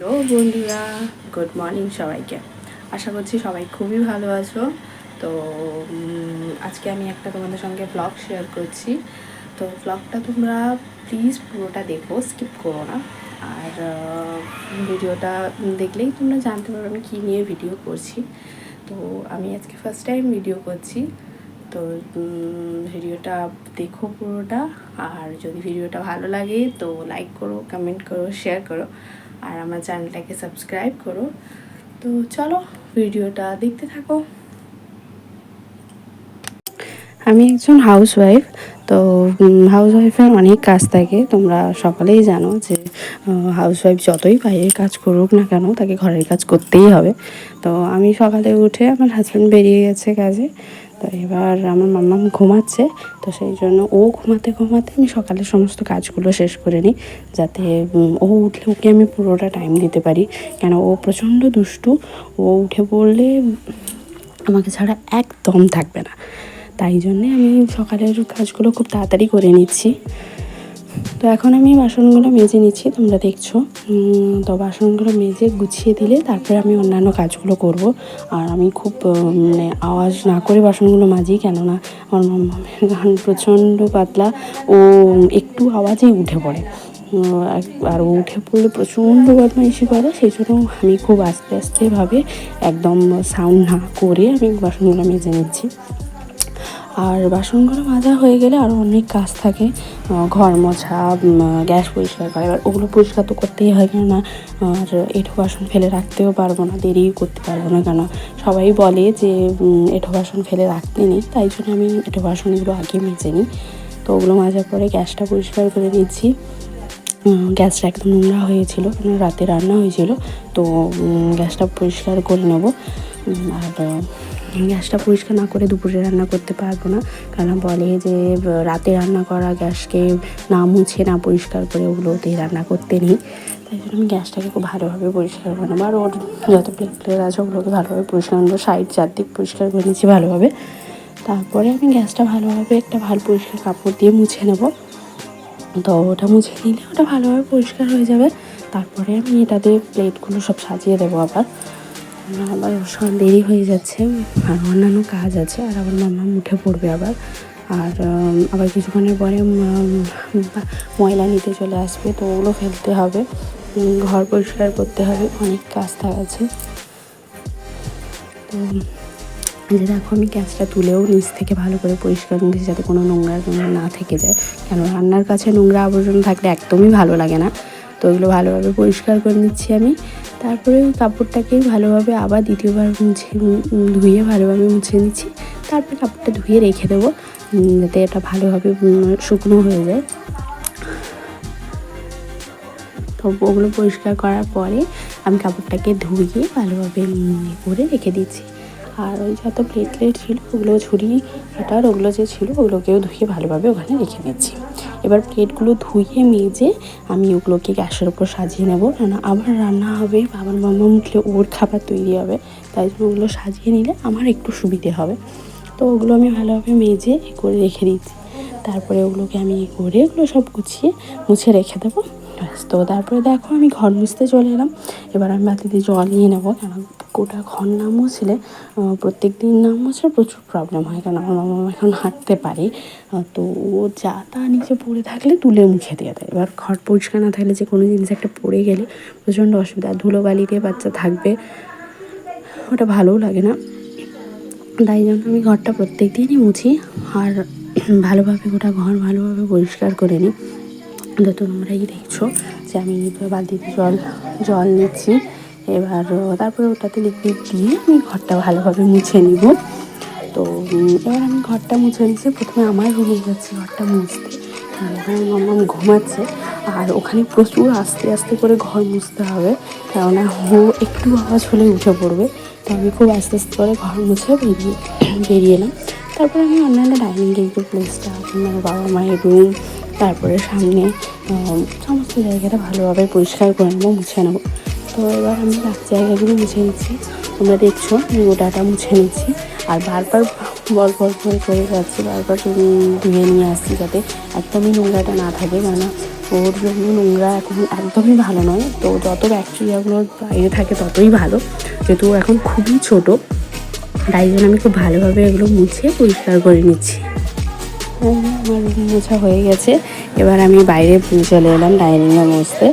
Hello বন্ধুরা, good morning সবাইকে। আশা করছি সবাই খুবই ভালো আছো। তো আজকে আমি একটা তোমাদের সঙ্গে ব্লগ শেয়ার করছি। তো ব্লগটা তোমরা প্লিজ পুরোটা দেখো, স্কিপ করো না। আর ভিডিওটা দেখলেই তোমরা জানতে পারবে আমি কী নিয়ে ভিডিও করছি। তো আমি আজকে ফার্স্ট টাইম ভিডিও করছি। তো ভিডিওটা দেখো পুরোটা। আর যদি ভিডিওটা ভালো লাগে তো লাইক করো, কমেন্ট করো, শেয়ার করো, আর আমার চ্যানেলটাকে সাবস্ক্রাইব করো। তো চলো ভিডিওটা দেখতে থাকো। আমি একজন হাউসওয়াইফ। তো হাউসওয়াইফের অনেক কাজ থাকে, তোমরা সকলেই জানো যে হাউসওয়াইফ যতই বাইরের কাজ করুক না কেন তাকে ঘরের কাজ করতেই হবে। তো আমি সকালে উঠে, আমার হাজব্যান্ড বেরিয়ে গেছে কাজে, তো এবার আমার মাম্মা ঘুমাচ্ছে। তো সেই জন্য ও ঘুমাতে ঘুমাতে আমি সকালের সমস্ত কাজগুলো শেষ করে নিই, যাতে ও উঠলে ওকে আমি পুরোটা টাইম দিতে পারি। কেন ও প্রচণ্ড দুষ্টু, ও উঠে পড়লে আমাকে ছাড়া একদম থাকবে না। তাই জন্যে আমি সকালের কাজগুলো খুব তাড়াতাড়ি করে নিচ্ছি। তো এখন আমি বাসনগুলো মেজে নিচ্ছি, তোমরা দেখছো। তো বাসনগুলো মেজে গুছিয়ে দিলে তারপরে আমি অন্যান্য কাজগুলো করব। আর আমি খুব মানে আওয়াজ না করে বাসনগুলো মাজি, কেননা আমার মাম্মামের গান প্রচণ্ড পাতলা, ও একটু আওয়াজেই উঠে পড়ে। আর ও উঠে পড়লে প্রচণ্ড বদমাইশি করে, সেই জন্য আমি খুব আস্তে আস্তেভাবে একদম সাউন্ড না করে আমি বাসনগুলো মেজে নিচ্ছি। আর বাসনগুলো মাজা হয়ে গেলে আরও অনেক কাজ থাকে, ঘর মোছা, গ্যাস পরিষ্কার করা। এবার ওগুলো পরিষ্কার তো করতেই হয়, কেননা আর এঁঠো বাসন ফেলে রাখতেও পারবো না, দেরি করতে পারবো না, কেন সবাই বলে যে এঁঠো বাসন ফেলে রাখতে নেই। তাই জন্য আমি এঁঠো বাসনগুলো আগে মেজে নিই। তো ওগুলো মাজার পরে গ্যাসটা পরিষ্কার করে দিচ্ছি। গ্যাসটা একদম নোংরা হয়েছিল, কারণ রাতে রান্না হয়েছিল। তো গ্যাসটা পরিষ্কার করে নেব। আর গ্যাসটা পরিষ্কার না করে দুপুরে রান্না করতে পারবো না, কারণ বলে যে রাতে রান্না করা গ্যাসকে না মুছে না পরিষ্কার করে ওগুলোতেই রান্না করতে নেই। তাই জন্য আমি গ্যাসটাকে খুব ভালোভাবে পরিষ্কার করে নেবো। আর ওর যত প্লেট আছে ওগুলোকে ভালোভাবে পরিষ্কার নেবো, সাইড চারদিক পরিষ্কার করে নিচ্ছি ভালোভাবে। তারপরে আমি গ্যাসটা ভালোভাবে একটা ভালো পরিষ্কার কাপড় দিয়ে মুছে নেব। তো ওটা মুছে নিলে ওটা ভালোভাবে পরিষ্কার হয়ে যাবে। তারপরে আমি এটাতে প্লেটগুলো সব সাজিয়ে দেবো। আবার সব দেরি হয়ে যাচ্ছে, আর অন্যান্য কাজ আছে, আর আবার মাম্মা উঠে পড়বে আবার। আর আবার কিছুক্ষণের পরে ময়লা নিতে চলে আসবে, তো ওগুলো ফেলতে হবে, ঘর পরিষ্কার করতে হবে, অনেক কাজ আছে। তো যে দেখো আমি গ্যাসটা তুলেও নিচ থেকে ভালো করে পরিষ্কার নিচ্ছি, যাতে কোনো নোংরা না থেকে যায়, কেন রান্নার কাছে নোংরা আবর্জনা থাকলে একদমই ভালো লাগে না। তো ওগুলো ভালোভাবে পরিষ্কার করে নিচ্ছি আমি। তারপরে ওই কাপড়টাকে ভালোভাবে আবার দ্বিতীয়বার ধুয়ে ভালোভাবে মুছে নিচ্ছি। তারপরে কাপড়টা ধুয়ে রেখে দেবো, যাতে এটা ভালোভাবে শুকনো হয়ে যায়। তো ওগুলো পরিষ্কার করার পরে আমি কাপড়টাকে ধুয়ে ভালোভাবে করে রেখে দিচ্ছি। আর ওই যত প্লেট ছিল ওগুলো ঝুড়ি কাটার ওগুলো যে ছিল ওগুলোকেও ধুয়ে ভালোভাবে ওখানে রেখে দিচ্ছি। এবার প্লেটগুলো ধুয়ে মেজে আমি ওগুলোকে গ্যাসের ওপর সাজিয়ে নেবো, কেন আবার রান্না হবে, বাবার মাম্মা উঠলে ওর খাবার তৈরি হবে। তাই জন্য ওগুলো সাজিয়ে নিলে আমার একটু সুবিধে হবে। তো ওগুলো আমি ভালোভাবে মেজে করে রেখে দিচ্ছি। তারপরে ওগুলোকে আমি করে ওগুলো সব গুছিয়ে মুছে রেখে দেবো। তো তারপরে দেখো আমি ঘর মুছতে চলে এলাম। এবার আমি বালতিতে জল নিয়ে নেবো, কেন গোটা ঘর না মুছলে প্রত্যেক দিন না মুছলে প্রচুর প্রবলেম হয়, কারণ আমার মামা এখন হাঁটতে পারে। তো ও যা তা নিচে পড়ে থাকলে তুলে মুছে দিয়ে দেয়। এবার ঘর পরিষ্কার না থাকলে যে কোনো জিনিস একটা পড়ে গেলে প্রচণ্ড অসুবিধা, ধুলোবালি দিয়ে বাচ্চা থাকবে, ওটা ভালোও লাগে না। তাই জন্য আমি ঘরটা প্রত্যেক দিনই মুছি, আর ভালোভাবে গোটা ঘর ভালোভাবে পরিষ্কার করে নিই। তো তোমরাই দেখছো যে আমি বালতিতে জল নিচ্ছি। এবার তারপরে ওটাতে লিকুইড দিয়ে আমি ঘরটা ভালোভাবে মুছে নিব। তো এবার আমি ঘরটা মুছে নিচ্ছি। প্রথমে আমার রুমে যাচ্ছি ঘরটা মুছতে, আমার মাম্মা ঘুমাচ্ছে, আর ওখানে প্রচুর আস্তে আস্তে করে ঘর মুছতে হবে, কেননা ও একটু আওয়াজ হলে উঠে পড়বে। তো আমি খুব আস্তে আস্তে করে ঘর মুছে বেরিয়ে এলাম। তারপরে আমি অন্যান্য ডাইনিং টেবিল প্লেসটা, আমার বাবা মায়ের রুম, তারপরে সামনে সমস্ত জায়গাটা ভালোভাবে পরিষ্কার করে নেবো, মুছে নেবো। তো এবার আমি জায়গাগুলো মুছে নিচ্ছি, তোমরা দেখছো আমি গোটাটা মুছে নিচ্ছি। আর বারবার বল করে যাচ্ছি, বারবার ধুয়ে নিয়ে আসছি, যাতে একদমই নোংরাটা না থাকে, কেননা ওর জন্য নোংরা এখন একদমই ভালো নয়। তো যত ব্যাকটেরিয়াগুলো বাইরে থাকে ততই ভালো, যেহেতু এখন খুবই ছোট, তাই জন্য আমি খুব ভালোভাবে এগুলো মুছে পরিষ্কার করে নিচ্ছি। আমার মোছা হয়ে গেছে, এবার আমি বাইরে চলে এলাম ডাইনিংয়ে মুছতে।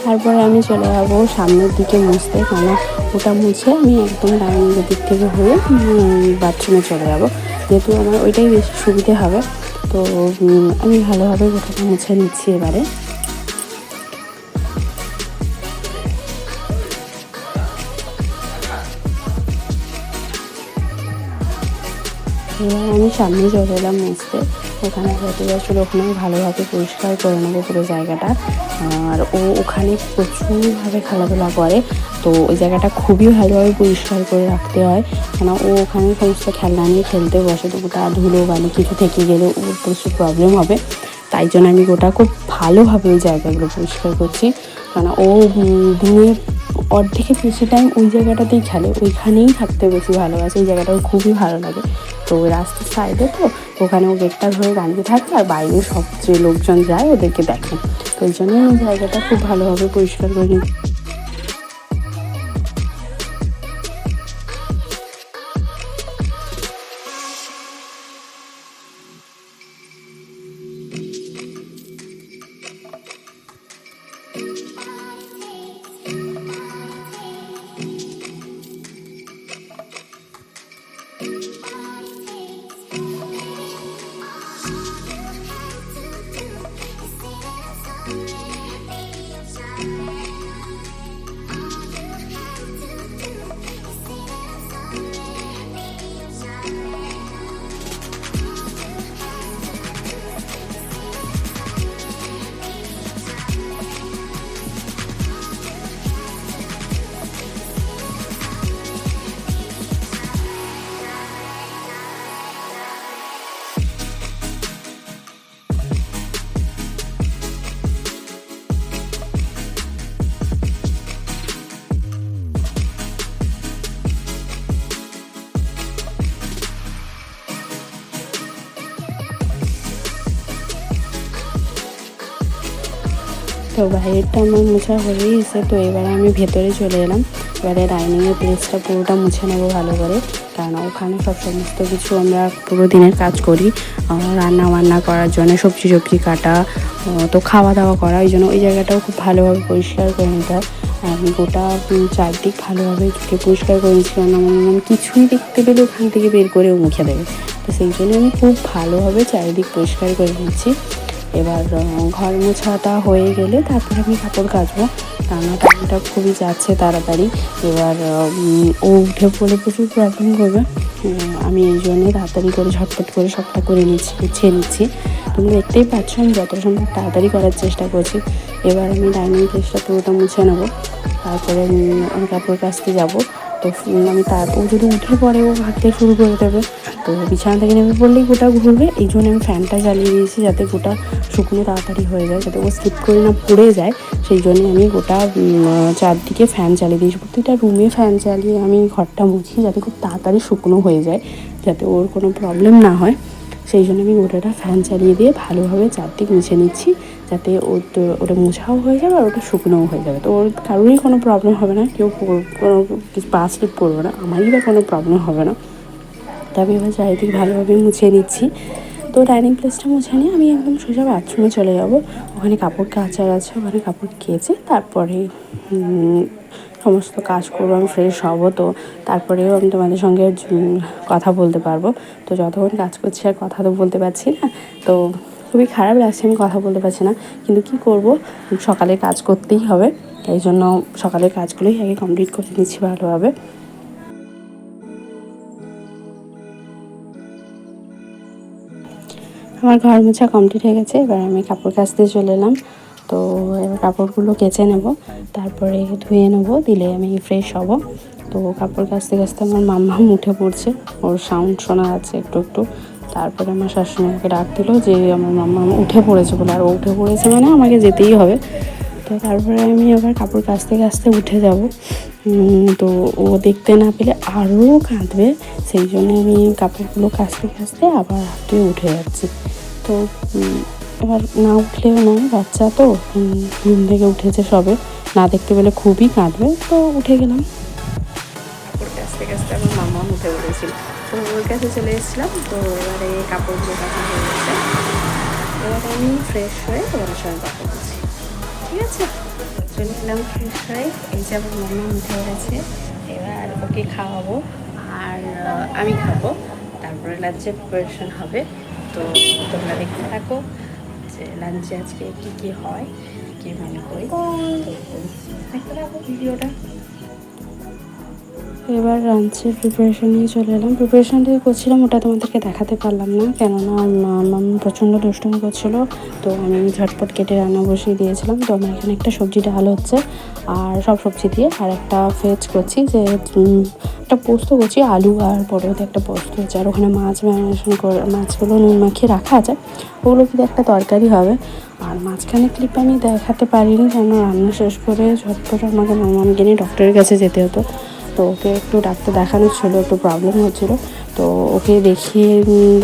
তারপরে আমি চলে যাবো সামনের দিকে মুছতে, কেন ওটা মুছে আমি একদম ডাইনিংয়ের দিক থেকে হয়ে বাথরুমে চলে যাবো, যেহেতু আমার ওইটাই বেশি সুবিধে হবে। তো আমি ভালোভাবে ওটাকে মুছে নিচ্ছি এবারে। এবার আমি সামনে চলে এলাম মুছতে, ওখানে যেতে যাচ্ছিলো, ওখানে আমি ভালোভাবে পরিষ্কার করে নেবো পুরো জায়গাটা। আর ও ওখানে প্রচুরভাবে খেলাধুলা করে, তো ওই জায়গাটা খুবই ভালোভাবে পরিষ্কার করে রাখতে হয়, কেন ও ওখানে সমস্ত খেলনা নিয়ে খেলতে বসে, তো ওটা ধুলো বালি কিছু থেকে গেলে ওর প্রচুর প্রবলেম হবে। তাই জন্য আমি ওটা খুব ভালোভাবে ওই জায়গাগুলো পরিষ্কার করছি, কেন ও দিনে অর্ধেকের বেশি টাইম ওই জায়গাটাতেই খেলে, ওইখানেই থাকতে বেশি ভালোবাসে, ওই জায়গাটাও খুবই ভালো লাগে। তো ওই রাস্তার সাইডে, তো ওখানে ও গেটটা ধরে দাঁড়িয়ে থাকে, আর বাইরে সব যে লোকজন যায় ওদেরকে দেখে, তো ওই জন্যই আমি জায়গাটা খুব ভালোভাবে পরিষ্কার করে নিই। তো বাইরেটা আমার মোছা হয়েই গেছে, তো এবারে আমি ভেতরে চলে এলাম। এবারে ডাইনিংয়ের প্লেসটা পুরোটা মুছে নেবো ভালো করে, কারণ ওখানে সব সমস্ত কিছু আমরা পুরো দিনের কাজ করি, রান্না বান্না করার জন্য, সবজি কাটা, তো খাওয়া দাওয়া করা, ওই জন্য ওই জায়গাটাও খুব ভালোভাবে পরিষ্কার করে নিতে হয়। আমি গোটা চারদিক ভালোভাবে চুকে পরিষ্কার করে নিচ্ছি, কারণ আমার মনে কিছুই দেখতে পেলে ওখান থেকে বের করেও মুখে দেবে, তো সেই জন্য আমি খুব ভালোভাবে চারিদিক পরিষ্কার করে নিচ্ছি। এবার ঘর মোছাটা হয়ে গেলে তারপরে আমি কাপড় কাচবো, রান্না টাইমটা খুবই যাচ্ছে তাড়াতাড়ি। এবার ও উঠে পড়লে প্রচুর প্রবলেম করবে, আমি এই জন্যে তাড়াতাড়ি করে ঝটপট করে সবটা করে নিচ্ছি, গুছিয়ে নিচ্ছি। তুমি দেখতেই পাচ্ছ আমি যতটা সম্ভব তাড়াতাড়ি করার চেষ্টা করছি। এবার আমি ডাইনিং প্লেসটা পুরোটা মুছে নেবো, তারপরে আমি কাপড় কাচতে যাবো। তো আমি ও যদি উঠে পড়ে ও হাঁটতে শুরু করে দেবে, তো বিছানা থেকে নেমে পড়লেই গোটা ঘুরবে, এই জন্য আমি ফ্যানটা চালিয়ে দিয়েছি, যাতে গোটা শুকনো তাড়াতাড়ি হয়ে যায়, যাতে ও স্লিপ করে না পড়ে যায়, সেই জন্যে আমি গোটা চারদিকে ফ্যান চালিয়ে দিয়েছি। প্রতিটা রুমে ফ্যান চালিয়ে আমি ঘরটা মুছি, যাতে খুব তাড়াতাড়ি শুকনো হয়ে যায়, যাতে ওর কোনো প্রবলেম না হয়, সেই জন্য আমি গোটাটা ফ্যান চালিয়ে দিয়ে ভালোভাবে চারদিক মুছে নিচ্ছি, যাতে ওটা মোছাও হয়ে যাবে আর ওটা শুকনোও হয়ে যাবে, তো ওর কারোরই কোনো প্রবলেম হবে না, কেউ কোনো কিছু পা স্লিপ করবে না, আমারই বা কোনো প্রবলেম হবে না। তবে এবার চারিদিক ভালোভাবে মুছে নিচ্ছি। তো ডাইনিং প্লেসটা মুছে নিয়ে আমি একদম সোজা বাথরুমে চলে যাব, ওখানে কাপড় কাচার আছে, ওখানে কাপড় কেচে তারপরে সমস্ত কাজ করবো, আমি ফ্রেশ হব, তো তারপরেও আমি তোমাদের সঙ্গে কথা বলতে পারবো। তো যতক্ষণ কাজ করছি আর কথা তো বলতে পারছি না, তো খুবই খারাপ লাগছে আমি কথা বলতে পারছি না, কিন্তু কি করব, সকালে কাজ করতেই হবে, এই জন্য সকালের কাজগুলোই আগে কমপ্লিট করে নিচ্ছি ভালোভাবে। আমার ঘর মোছা কমপ্লিট হয়ে গেছে, এবার আমি কাপড় কাচতে চলে এলাম। তো এবার কাপড়গুলো কেচে নেব, তারপরে ধুয়ে নেব, দিলে আমি ফ্রেশ হব। তো কাপড় কাচতে কাচতে আমার মাম্মা উঠে পড়ছে, ওর সাউন্ড শোনা যাচ্ছে একটু একটু। তারপরে আমার শাশুড়ি আমাকে ডাক দিল যে আমার মাম্মা উঠে পড়েছে বলে, আর ও উঠে পড়েছে মানে আমাকে যেতেই হবে। তো তারপরে আমি আবার কাপড় কাচতে কাচতে উঠে যাব, তো ও দেখতে না পেলে আরও কাঁদবে, সেই জন্য আমি কাপড়গুলো কাচতে কাচতে আবার হাঁটিয়ে উঠে যাচ্ছি। তো এবার না উঠলেও নয়, বাচ্চা তো ঘুম থেকে উঠেছে সবে, না দেখতে পেলে খুবই কাঁদবে, তো উঠে গেলাম। ওর কাছতে কাছতে আমার মামা উঠে পড়েছিল, তো ওর কাছে চলে এসেছিলাম। তো এবারে কাপড়গুলো কাচা হয়ে গেছে, এবার আমি ফ্রেশ হয়ে তোমার সঙ্গে কথা বলছি, ঠিক আছে? চলে এলাম ফ্রেশ হয়ে, এই যে আমার মামা উঠে গেছে, এবার ওকে খাওয়াবো আর আমি খাবো, তারপরে লাঞ্চের প্রিপারেশন হবে। তো তোমরা দেখতে থাকো যে লাঞ্চে আজকে কী কী হয়, কী মনে করি, তো দেখতে থাকো ভিডিওটা। এবার লাঞ্চের প্রিপারেশন নিয়ে চলে এলাম। প্রিপারেশন দিয়ে করছিলাম, ওটা তোমাদেরকে দেখাতে পারলাম না, কেননা মাম প্রচণ্ড দুষ্টুমি করছিলো। তো আমি ঝটপট কেটে রান্না বসিয়ে দিয়েছিলাম। তো আমার এখানে একটা সবজি ডাল হচ্ছে, আর সব সবজি দিয়ে, আর একটা ভেজ করছি, যে একটা পোস্ত করছি, আলু আর পটল একটা পোস্ত হচ্ছে, আর ওখানে মাছ ম্যারিনেশন করে, মাছগুলো নুন মাখিয়ে রাখা আছে, ওগুলো কিন্তু একটা তরকারি হবে। আর মাঝখানে ক্লিপ আমি দেখাতে পারিনি, কেন রান্না শেষ করে ঝটপট আমাকে মামাকে নিয়ে ডক্টরের কাছে যেতে হতো। তো ওকে একটু ডাক্তার দেখানোর ছিল, একটু প্রবলেম হচ্ছিলো, তো ওকে দেখিয়ে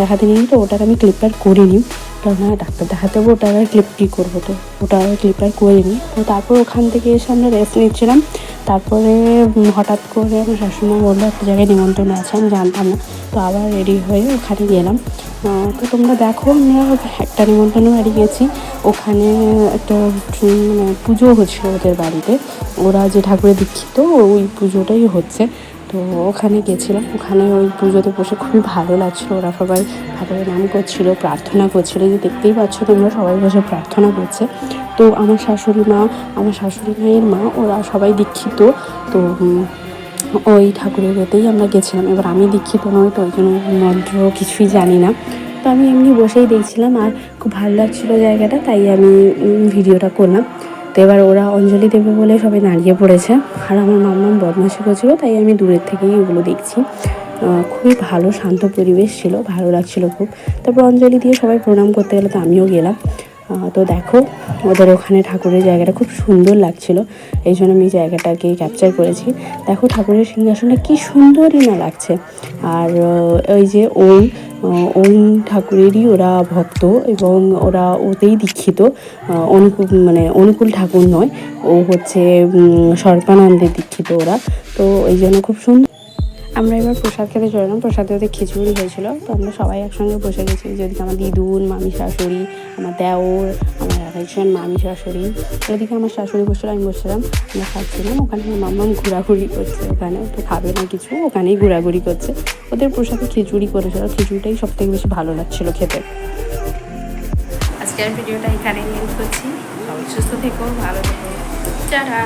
দেখাতে নিই, তো ওটার আমি ক্লিপার করিনি, কারণ ডাক্তার দেখাতে হবে, ওটা আর ক্লিপ কী করবো, তো ওটা ক্লিপার করিনি। তো তারপর ওখান থেকে এসে আমরা রেস্ট নিচ্ছিলাম। তারপরে হঠাৎ করে আমার শাশুড়িমা বললো একটা জায়গায় নিমন্ত্রণ আছে, আমি জানতাম না, তো আবার রেডি হয়ে ওখানে গেলাম। তো তোমরা দেখো, আমরা একটা নিমন্ত্রণ বাড়ি গেছি, ওখানে একটা মানে পুজো হচ্ছিলো ওদের বাড়িতে, ওরা যে ঠাকুরের দীক্ষিত ওই পুজোটাই হচ্ছে। তো ওখানে গেছিলাম, ওখানে ওই পুজোতে বসে খুবই ভালো লাগছিলো, ওরা সবাই ঠাকুরের নাম করছিলো, প্রার্থনা করছিলো, যে দেখতেই পাচ্ছ তোমরা সবাই বসে প্রার্থনা করছে। তো আমার শাশুড়ি মা, আমার শাশুড়ি মায়ের মা, ওরা সবাই দীক্ষিত, তো ওই ঠাকুরের এতেই আমরা গেছিলাম। এবার আমি দীক্ষিত নই, তো ওই জন্য মন্ত্র কিছুই জানি না, তো আমি এমনি বসেই দেখছিলাম, আর খুব ভালো লাগছিলো জায়গাটা, তাই আমি ভিডিওটা করলাম। তো এবার ওরা অঞ্জলি দেবে বলে সবাই দাঁড়িয়ে পড়েছে, আর আমার মাম্মা বদমাশি করছিলো, তাই আমি দূরের থেকেই ওগুলো দেখছি। খুবই ভালো শান্ত পরিবেশ ছিল, ভালো লাগছিলো খুব। তারপর অঞ্জলি দিয়ে সবাই প্রণাম করতে গেলো, তো আমিও গেলাম। তো দেখো ওদের ওখানে ঠাকুরের জায়গাটা খুব সুন্দর লাগছিলো, এই জন্য আমি জায়গাটাকে ক্যাপচার করেছি। দেখো ঠাকুরের সিংহাসনটা কী সুন্দরই না লাগছে। আর ওই যে ওই ঠাকুরেরই ওরা ভক্ত, এবং ওরা ওতেই দীক্ষিত, অনুকূল ঠাকুর নয়, ও হচ্ছে সর্বানন্দের দীক্ষিত ওরা, তো এই জন্য খুব সুন্দর। আমরা এবার প্রসাদ খেতে চলে এলাম, প্রসাদে ওদের খিচুড়ি হয়েছিল, তো আমরা সবাই একসঙ্গে বসে গেছি, যেদিকে আমার দিদুন, মামি শাশুড়ি, আমার দেওর, আমার আরেকজন মামি শাশুড়ি, ওদিকে আমার শাশুড়ি বসছিল, আমি বসছিলাম, আমরা খাচ্ছিলাম। ওখানে আমার মাম্মাম ঘোরাঘুরি করছে, ওখানে তো খাবে না কিছু, ওখানেই ঘোরাঘুরি করছে। ওদের প্রসাদে খিচুড়ি করেছিল, খিচুড়িটাই সব থেকে বেশি ভালো লাগছিলো খেতে। আজকের ভিডিওটা এখানেই এন্ড করছি, সবাই সুস্থ থেকো, ভালো থেকো, টাটা।